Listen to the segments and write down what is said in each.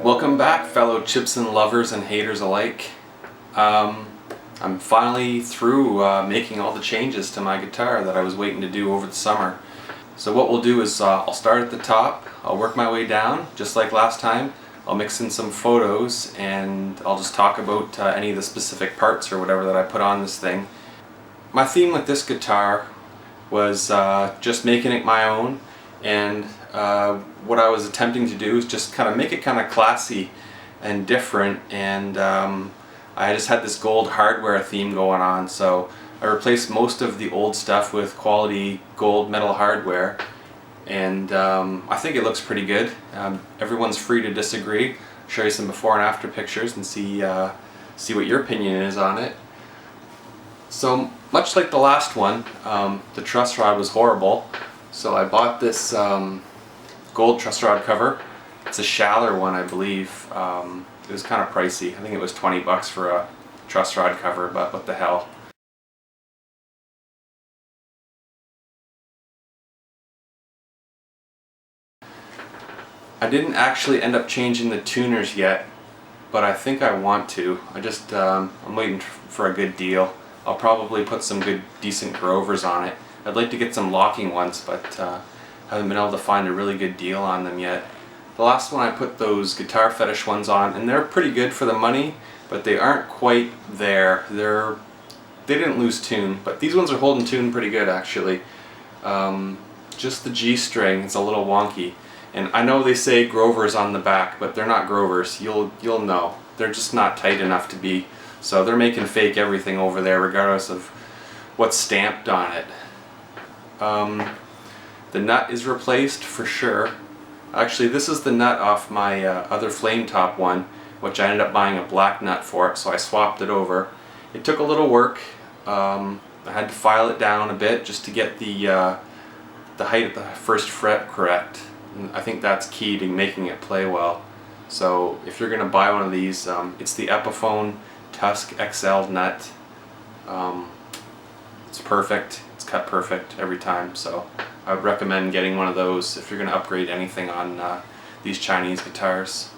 Welcome back, fellow Chibson lovers and haters alike. I'm finally through making all the changes to my guitar that I was waiting to do over the summer. So what we'll do is I'll start at the top, I'll work my way down, just like last time. I'll mix in some photos and I'll just talk about any of the specific parts or whatever that I put on this thing. My theme with this guitar was just making it my own, and what I was attempting to do is just kind of make it kind of classy and different, and I just had this gold hardware theme going on, so I replaced most of the old stuff with quality gold metal hardware, and I think it looks pretty good. Everyone's free to disagree. I'll show you some before and after pictures and see what your opinion is on it. So much like the last one, the truss rod was horrible, so I bought this gold truss rod cover. It's a Schaller one, I believe. It was kind of pricey. I think it was 20 bucks for a truss rod cover, but what the hell. I didn't actually end up changing the tuners yet, but I think I want to. I'm waiting for a good deal. I'll probably put some good, decent Grovers on it. I'd like to get some locking ones, but haven't been able to find a really good deal on them yet. The last one I put those Guitar Fetish ones on, and they're pretty good for the money, but they aren't quite there. They didn't lose tune, but these ones are holding tune pretty good actually. Just the G string is a little wonky, and I know they say Grovers on the back, but they're not Grovers. You'll know. They're just not tight enough to be. So they're making fake everything over there, regardless of what's stamped on it. The nut is replaced for sure. Actually, this is the nut off my other flame top one, which I ended up buying a black nut for it, so I swapped it over. It took a little work. I had to file it down a bit just to get the height of the first fret correct. And I think that's key to making it play well. So if you're going to buy one of these, it's the Epiphone Tusk XL nut. It's perfect. It's cut perfect every time, so I would recommend getting one of those if you're going to upgrade anything on these Chinese guitars.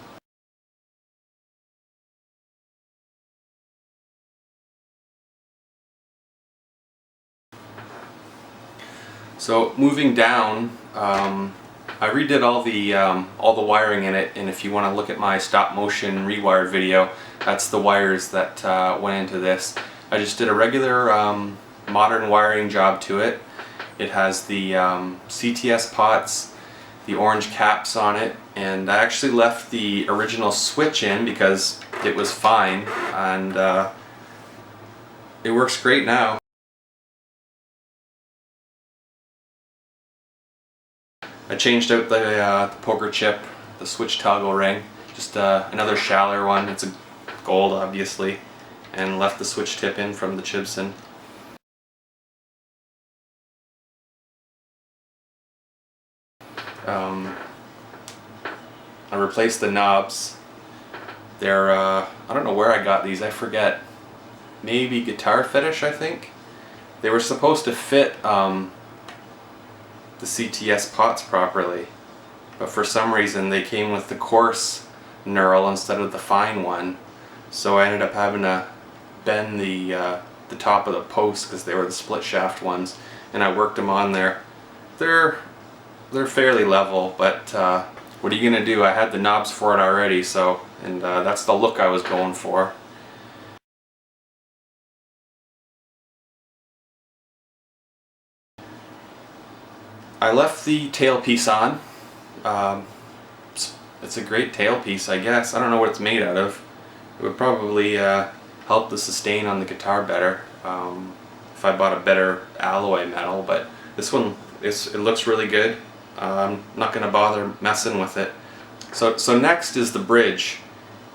So moving down, I redid all the wiring in it, and if you want to look at my stop motion rewired video, that's the wires that went into this. I just did a regular modern wiring job to it. It has the CTS pots, the orange caps on it, and I actually left the original switch in because it was fine, and it works great now. I changed out the poker chip, the switch toggle ring, just another Schaller one. It's a gold obviously, and left the switch tip in from the Chibson. I replaced the knobs. They're, I don't know where I got these, I forget. Maybe Guitar Fetish, I think? They were supposed to fit the CTS pots properly, but for some reason they came with the coarse knurl instead of the fine one, so I ended up having to bend the top of the post because they were the split shaft ones, and I worked them on there. They're fairly level, but what are you gonna do? I had the knobs for it already, so, and that's the look I was going for. I left the tailpiece on. It's a great tailpiece, I guess. I don't know what it's made out of. It would probably help the sustain on the guitar better. if I bought a better alloy metal, but this one, it looks really good. I'm not going to bother messing with it. So next is the bridge,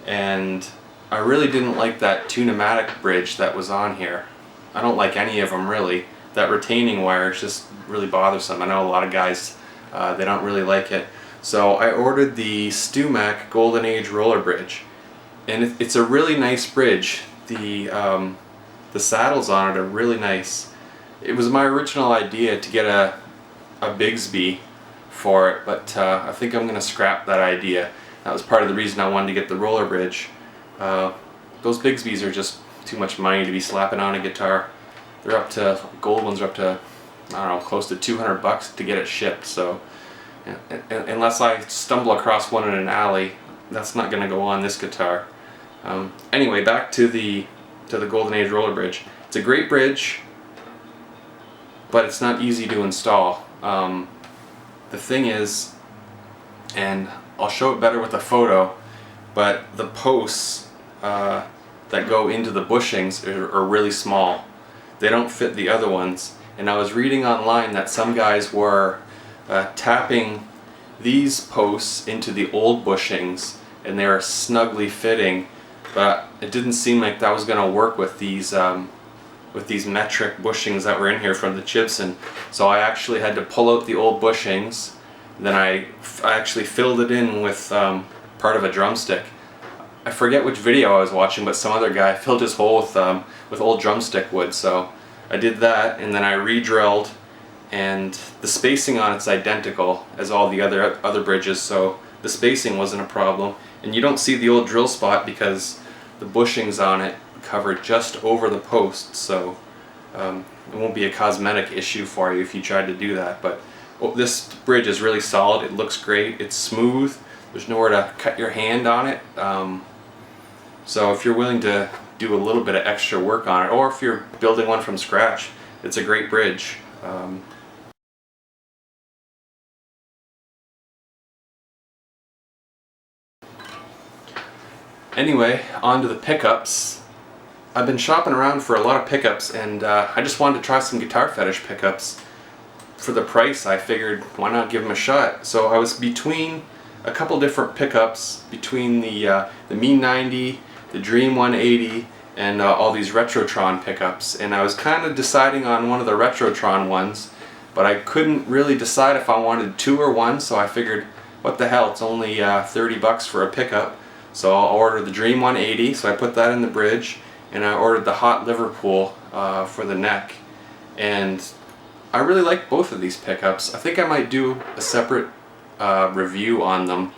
and I really didn't like that 2-pneumatic bridge that was on here. I don't like any of them really. That retaining wire is just really bothersome. I know a lot of guys, they don't really like it. So I ordered the StewMac Golden Age roller bridge, and it's a really nice bridge. The saddles on it are really nice. It was my original idea to get a Bigsby for it, but I think I'm going to scrap that idea. That was part of the reason I wanted to get the roller bridge. Those Bigsbys are just too much money to be slapping on a guitar. They're up to, gold ones are up to, I don't know, close to $200 to get it shipped. So unless I stumble across one in an alley, that's not going to go on this guitar. Anyway, back to the Golden Age roller bridge. It's a great bridge, but it's not easy to install. The thing is, and I'll show it better with a photo, but the posts that go into the bushings are really small. They don't fit the other ones. And I was reading online that some guys were tapping these posts into the old bushings, and they were snugly fitting, but it didn't seem like that was going to work with these metric bushings that were in here from the Chibson. So I actually had to pull out the old bushings. Then I actually filled it in with part of a drumstick. I forget which video I was watching, but some other guy filled his hole with old drumstick wood. So I did that, and then I re-drilled, and the spacing on it's identical as all the other bridges, so the spacing wasn't a problem. And you don't see the old drill spot because the bushings on it cover just over the post, so it won't be a cosmetic issue for you if you tried to do that. But this bridge is really solid. It looks great. It's smooth. There's nowhere to cut your hand on it. So if you're willing to do a little bit of extra work on it, or if you're building one from scratch, it's a great bridge. Anyway, on to the pickups. I've been shopping around for a lot of pickups, and I just wanted to try some Guitar Fetish pickups. For the price, I figured why not give them a shot. So I was between a couple different pickups, between the Mean 90, the Dream 180, and all these Retrotron pickups. And I was kind of deciding on one of the Retrotron ones, but I couldn't really decide if I wanted two or one, so I figured, what the hell, it's only $30 for a pickup. So I'll order the Dream 180, so I put that in the bridge, and I ordered the Hot Liverpool for the neck. And I really like both of these pickups. I think I might do a separate review on them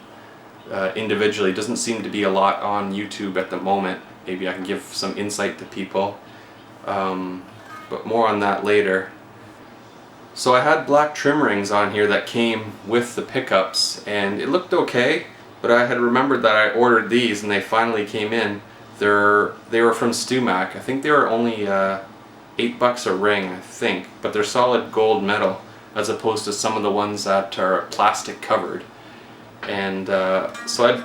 individually. Doesn't seem to be a lot on YouTube at the moment. Maybe I can give some insight to people, but more on that later. So I had black trim rings on here that came with the pickups, and it looked okay, but I had remembered that I ordered these and they finally came in. They were from StewMac. I think they were only $8 a ring, I think, but they're solid gold metal as opposed to some of the ones that are plastic covered. And so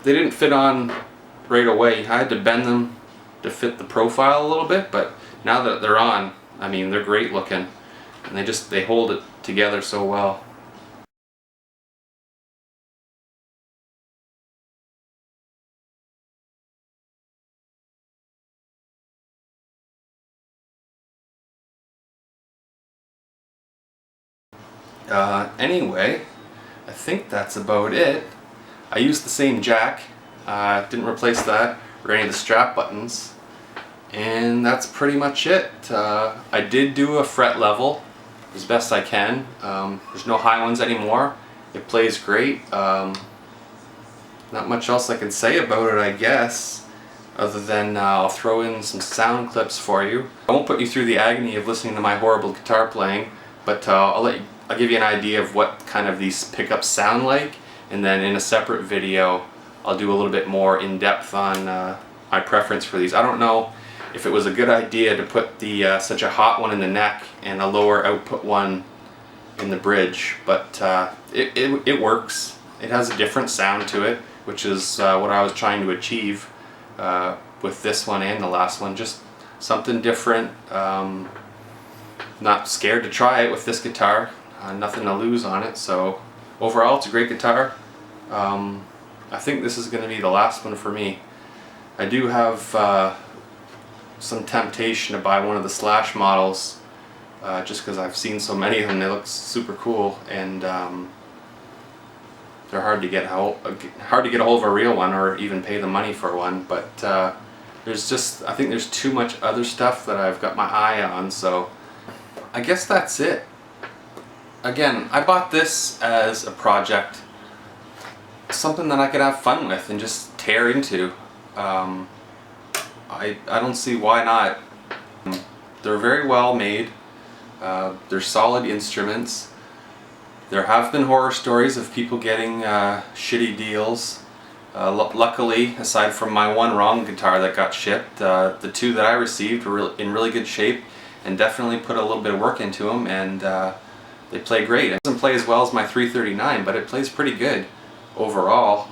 they didn't fit on right away. I had to bend them to fit the profile a little bit, but now that they're on, I mean, they're great looking, and they hold it together so well. Anyway, I think that's about it. I used the same jack, didn't replace that or any of the strap buttons, and that's pretty much it. I did do a fret level as best I can. There's no high ones anymore. It plays great. Not much else I can say about it, I guess, other than I'll throw in some sound clips for you. I won't put you through the agony of listening to my horrible guitar playing, but I'll give you an idea of what kind of these pickups sound like, and then in a separate video I'll do a little bit more in depth on my preference for these. I don't know if it was a good idea to put such a hot one in the neck and a lower output one in the bridge, but it works. It has a different sound to it, which is what I was trying to achieve with this one and the last one. Just something different. not scared to try it with this guitar. Nothing to lose on it, so overall it's a great guitar. I think this is going to be the last one for me. I do have some temptation to buy one of the Slash models, just because I've seen so many of them. They look super cool, and they're hard to get a hold of a real one, or even pay the money for one. But I think there's too much other stuff that I've got my eye on. So I guess that's it. Again, I bought this as a project, something that I could have fun with and just tear into. I don't see why not. They're very well made. They're solid instruments. There have been horror stories of people getting shitty deals. Luckily, aside from my one wrong guitar that got shipped, the two that I received were in really good shape and definitely put a little bit of work into them, and they play great. It doesn't play as well as my 339, but it plays pretty good overall.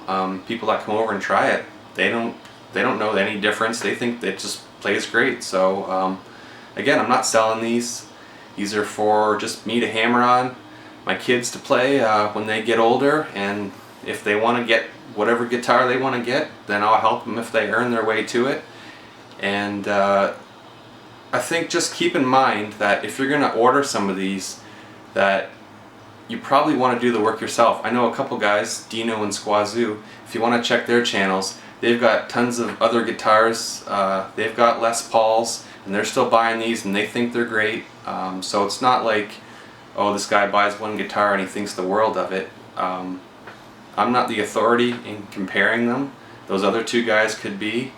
People that come over and try it, they don't know any difference. They think it just plays great. So again, I'm not selling these. These are for just me to hammer on, my kids to play when they get older, and if they want to get whatever guitar they want to get, then I'll help them if they earn their way to it. And I think just keep in mind that if you're going to order some of these, that you probably want to do the work yourself. I know a couple guys, Dino and Squazoo, if you want to check their channels, they've got tons of other guitars. They've got Les Pauls, and they're still buying these, and they think they're great. So it's not like, oh, this guy buys one guitar and he thinks the world of it. I'm not the authority in comparing them. Those other two guys could be.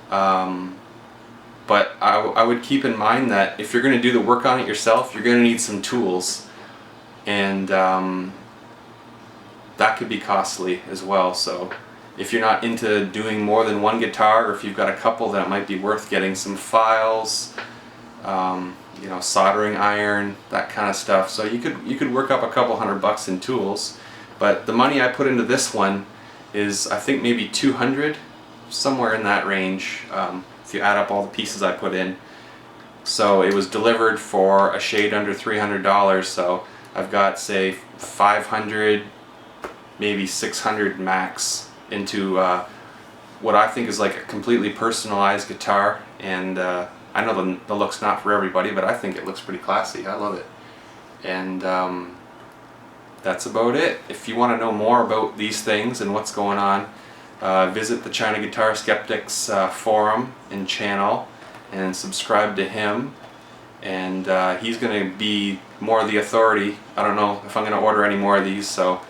But I would keep in mind that if you're going to do the work on it yourself, you're going to need some tools. And that could be costly as well. So if you're not into doing more than one guitar, or if you've got a couple, then it might be worth getting some files, you know, soldering iron, that kind of stuff. So you could work up a couple $100 in tools. But the money I put into this one is, I think, maybe $200, somewhere in that range, if you add up all the pieces I put in. So it was delivered for a shade under $300. So I've got, say, 500, maybe 600 max into what I think is like a completely personalized guitar. And I know the look's not for everybody, but I think it looks pretty classy. I love it. And that's about it. If you want to know more about these things and what's going on, visit the China Guitar Skeptics forum and channel and subscribe to him. And he's going to be more the authority. I don't know if I'm going to order any more of these, so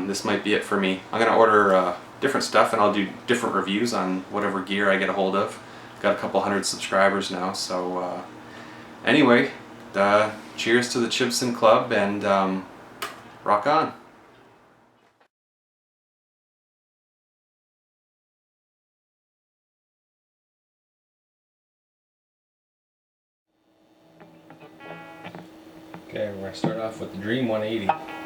this might be it for me. I'm going to order different stuff, and I'll do different reviews on whatever gear I get a hold of. Got a couple hundred subscribers now, so anyway, cheers to the Chibson Club, and rock on. Okay, we're going to start off with the Dream 180.